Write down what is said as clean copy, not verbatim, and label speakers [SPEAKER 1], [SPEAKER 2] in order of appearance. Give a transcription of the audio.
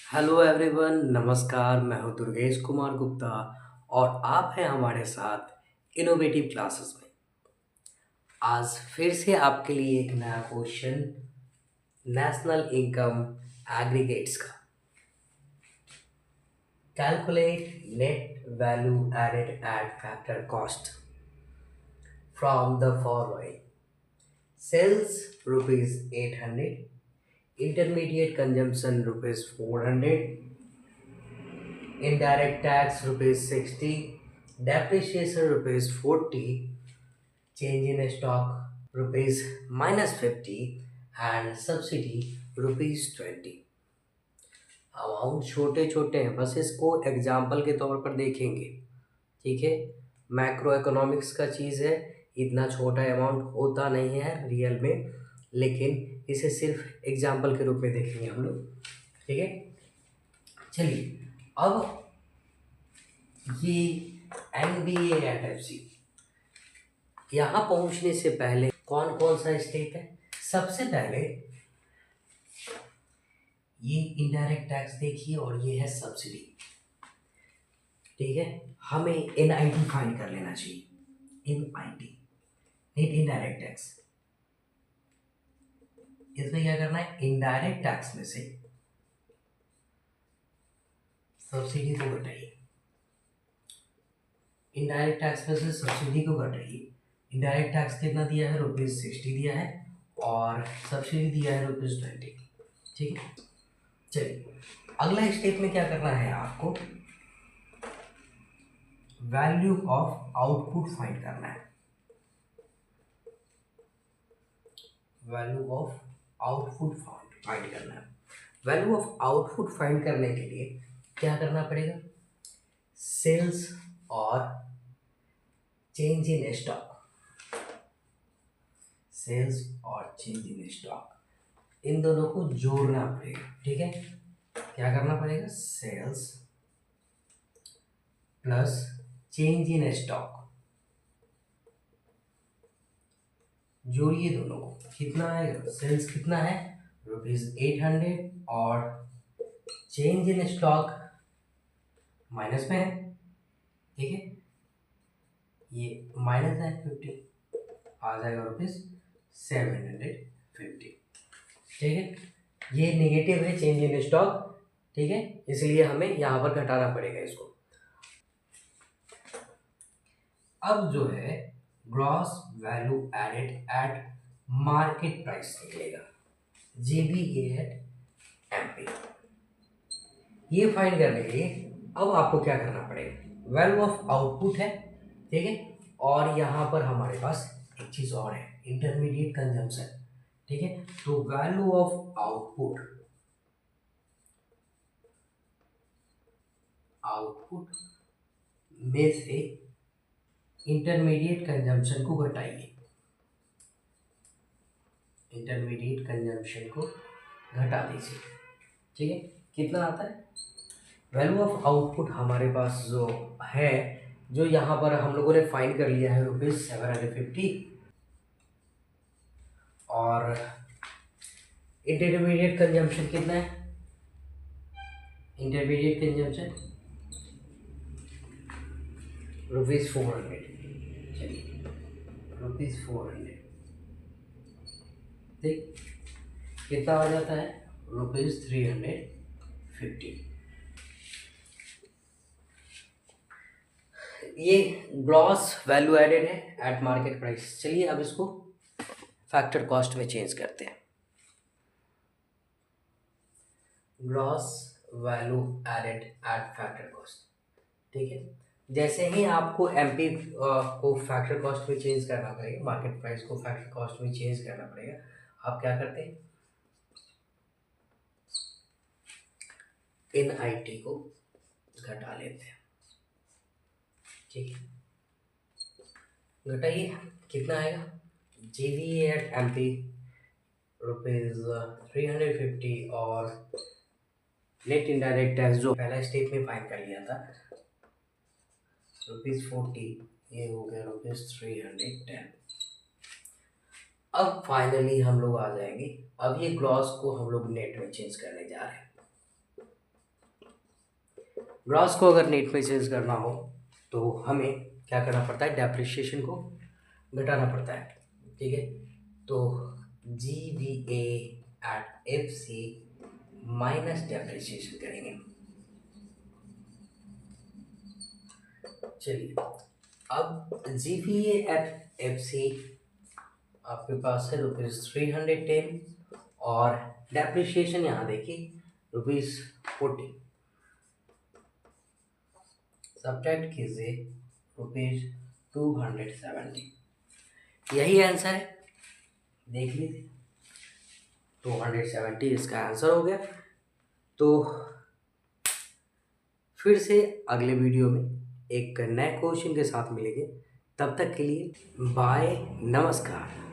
[SPEAKER 1] Hello everyone, नमस्कार। मैं हूं दुर्गेश कुमार गुप्ता और आप हैं हमारे साथ इनोवेटिव क्लासेस में। आज फिर से आपके लिए एक नया क्वेश्चन नेशनल इनकम एग्रीगेट्स का। Calculate net value added at factor cost from the following: sales rupees 800, intermediate consumption rupees 400, indirect tax rupees 60, depreciation rupees 40, change in stock rupees minus 50 and subsidy rupees 20। Amount छोटे छोटे हैं, बस इसको example के तौर पर देखेंगे। ठीक है, मैक्रो इकोनॉमिक्स का चीज़ है, इतना छोटा अमाउंट होता नहीं है रियल में, लेकिन इसे सिर्फ एग्जाम्पल के रूप में देखेंगे हम लोग। ठीक है, चलिए अब ये NBA एट FC यहाँ पहुँचने से पहले कौन कौन सा स्टेप है? सबसे पहले ये इनडायरेक्ट टैक्स देखिए और ये है सब्सिडी। ठीक है, हमें NIT फाइंड कर लेना चाहिए। NIT, net indirect tax. इसमें क्या करना है? इनडायरेक्ट टैक्स में से सब्सिडी को घटाइए। इनडायरेक्ट टैक्स में से सब्सिडी को घटाइए। इनडायरेक्ट टैक्स कितना दिया है? रुपीज 60 दिया है और सब्सिडी दिया है रुपीज 20। ठीक है, चलिए अगला स्टेप में क्या करना है आपको? वैल्यू ऑफ आउटपुट फाइंड करना है। वैल्यू ऑफ आउटपुट फाइंड करना है। वैल्यू ऑफ आउटपुट फाइंड करने के लिए क्या करना पड़ेगा? सेल्स और चेंज इन स्टॉक। सेल्स और चेंज इन स्टॉक, इन दोनों को जोड़ना पड़ेगा। ठीक है, क्या करना पड़ेगा? Sales plus change in stock, जोड़िए दोनों को। कितना आएगा? सेल्स कितना है? रुपीज 800 और चेंज इन स्टॉक माइनस में है। ठीक है, ये माइनस है 50, आ जाएगा रुपीज 750। ठीक है, ये नेगेटिव है चेंज इन स्टॉक। ठीक है, इसलिए हमें यहाँ पर घटाना पड़ेगा इसको। अब जो है gross value added at market price निकलेगा, GVA एट MP। ये फाइंड करने के लिए अब आपको क्या करना पड़ेगा? वैल्यू ऑफ आउटपुट है। ठीक है, और यहाँ पर हमारे पास एक चीज और है, इंटरमीडिएट कंजम्पशन। ठीक है, तो वैल्यू ऑफ आउटपुट, आउटपुट में से इंटरमीडिएट कंजम्पशन को घटाइए। इंटरमीडिएट कंजम्पशन को घटा दीजिए। ठीक है, कितना आता है? वैल्यू ऑफ आउटपुट हमारे पास जो है, जो यहाँ पर हम लोगों ने फाइंड कर लिया है रुपीज 750, और इंटरमीडिएट कंजम्पशन कितना है? Intermediate consumption rupees 400। चलिए रुपीज 400, ठीक कितना आ जाता है? रुपीज 350। ये ग्रॉस वैल्यू एडेड है एट मार्केट प्राइस। चलिए अब इसको फैक्टर कॉस्ट में चेंज करते हैं। Gross value added at factor cost. ठीक है, जैसे ही आपको MP को फैक्टर कॉस्ट में चेंज करना पड़ेगा, मार्केट प्राइस को फैक्टर कॉस्ट में चेंज करना पड़ेगा, आप क्या करते हैं? NIT को घटा लेते हैं। ठीक है, घटाइए, कितना आएगा? GVA एट MP रुपीज 350 और नेट इनडायरेक्ट टैक्स जो पहला स्टेप में फाइंड कर लिया था रुपीज 40, ये हो गया रुपीज 310। अब फाइनली हम लोग आ जाएंगे, अब ये ग्रॉस को हम लोग नेट में चेंज करने जा रहे हैं। ग्रॉस को अगर नेट में चेंज करना हो तो हमें क्या करना पड़ता है, डेप्रिसिएशन को घटाना पड़ता है। ठीक है, तो GVA at FC minus depreciation करेंगे। चलिए, अब GVA एट FC आपके पास है ₹310 और डेप्रिसिएशन यहाँ देखिए ₹40। सब्ट्रैक्ट कीजिए ₹270। यही आंसर है, देख लीजिए 270 इसका आंसर हो गया। तो फिर से अगले वीडियो में एक नए क्वेश्चन के साथ मिलेंगे, तब तक के लिए बाय, नमस्कार।